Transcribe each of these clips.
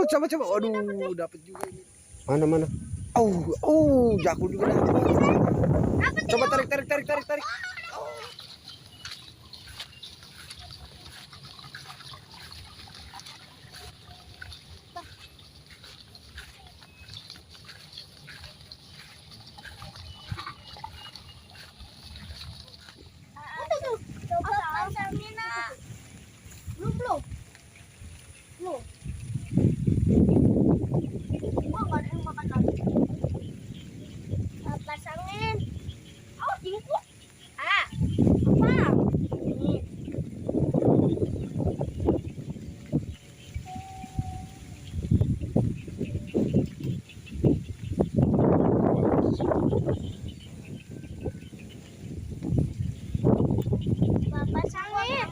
Coba. Waduh, dapat juga ini. Mana? Jakun juga dapat. Coba tarik. Coba pasangin nak. Belum. Oh, nggak ada yang makan lagi. Pasangin. Oh, jingkuk. Apa? Ini. Pasangin.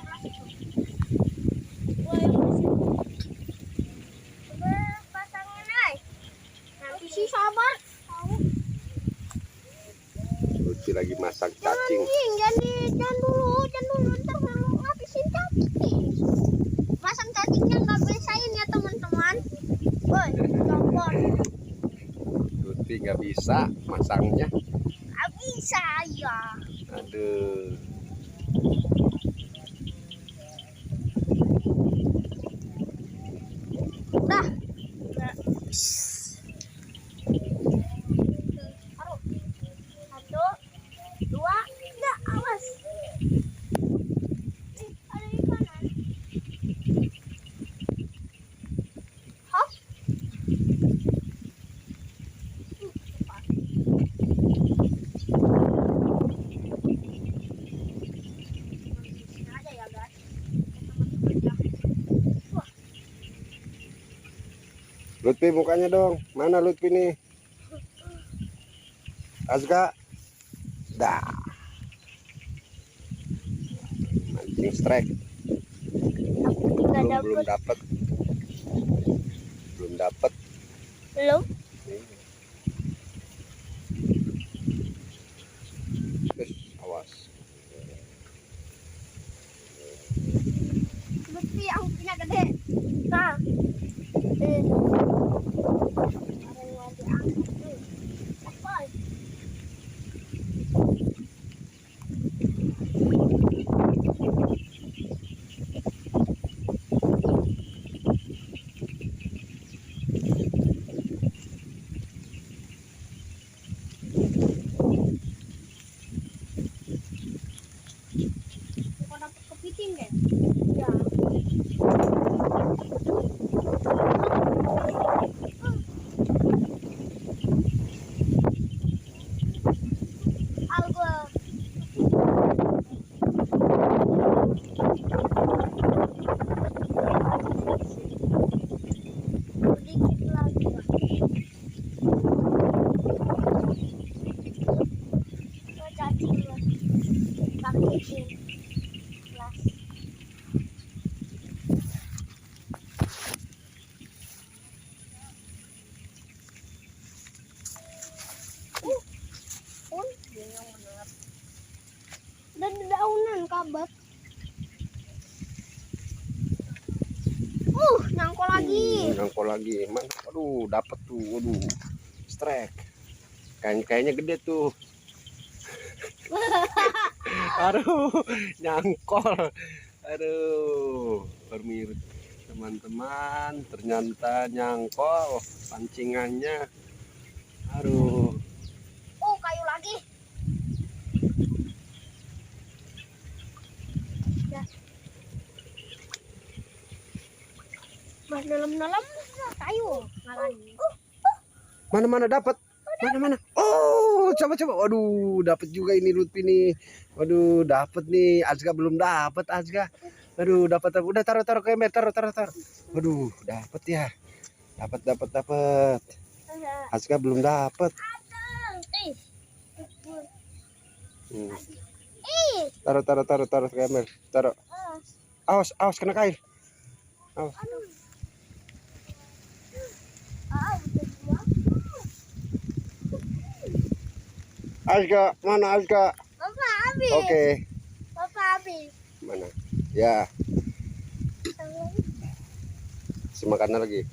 Pasangin, ay. Nanti sih sabar. Lutfi lagi masak cacing. Jangan dulu. Ntar kalau ngabisin cacing. Masak cacingnya nggak bisain ya teman-teman. Woi, coba. Lutfi nggak bisa masangnya. Nggak bisa ya. Aduh. Dah. Satu, dua, tiga, awas. Ada ikanan. Hop. Ada ya guys. Lutfi mukanya dong. Mana Lutfi nih? Azka. Dah. Mancing strike. Belum dapat. Belum. Awas. Lutfi yang punya gede. Nah. Bukan dapat kepiting kan? Ya. Alga. Sedikit lagi. Cacing lah. Paketin. Kelas. Dan daunan kabat. Nangkol lagi. Mana? Aduh, dapat tuh. Waduh. Strike. Kayaknya gede tuh. Aduh, nyangkol. Aduh, permir teman-teman, ternyata nyangkol pancingannya. Aduh. Oh, kayu lagi. Ya. Mas dalam kayu ngalani. Mana dapat? Mana? Oh, coba. Waduh, dapat juga ini Lutfi nih. Waduh, dapat nih. Azka belum dapat, Azka. Aduh, dapat. Udah taruh ke ember, taruh. Waduh, dapat ya. Dapat. Azka belum dapat. Taruh ke ember. Taruh. Awas kena kail. Awas. Azka, mana Azka? Bapak habis. Oke. Bapak habis. Mana? Ya. Si makanan lagi.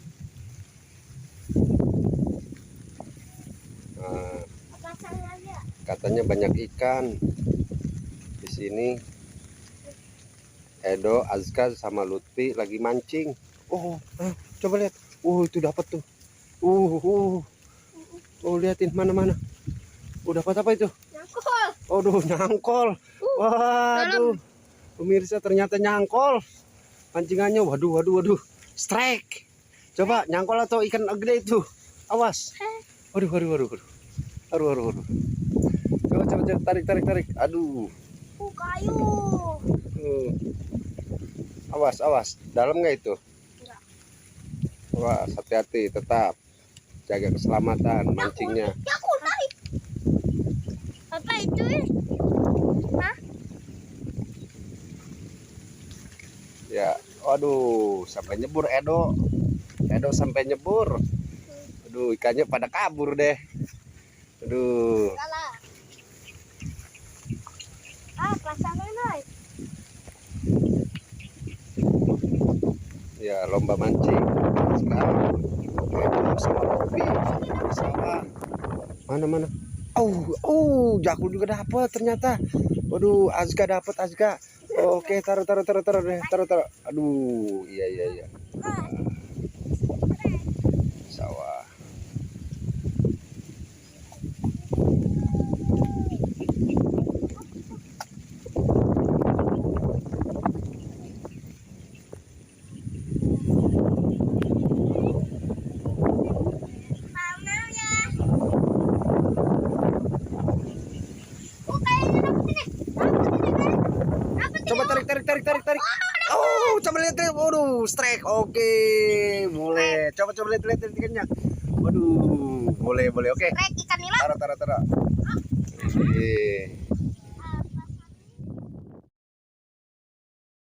Katanya banyak ikan di sini. Edo, Azka sama Lutfi lagi mancing. Oh, coba lihat. Itu dapat tuh. Oh, liatin mana. Dapat apa itu? Nyangkul. Aduh, nyangkol. Waduh. Pemirsa ternyata nyangkol. Pancingannya. Waduh. Strike. Coba nyangkol atau ikan gede itu. Awas. Waduh. Aduh. Coba tarik. Aduh. Kayu. Awas. Dalam nggak itu? Enggak. Wah, hati-hati, tetap jaga keselamatan mancingnya. Nyangkul, tarik. Apa itu? Hah? Ya, waduh, sampai nyebur Edo sampai nyebur. Aduh, ikannya pada kabur deh. Aduh. Salah. Pasangnya naik. Ya, lomba mancing sekarang. Edo sama Lutfi sama mana? Jakul juga dapat ternyata. Waduh, Azka dapat. Oke, taruh deh. Aduh, iya. Sawah. Coba tarik. Oh, coba lihat. Waduh, strike. Oke, boleh. Coba lihat ikannya. Waduh, boleh. Oke. Strike ikan nila. Taruh. Oke.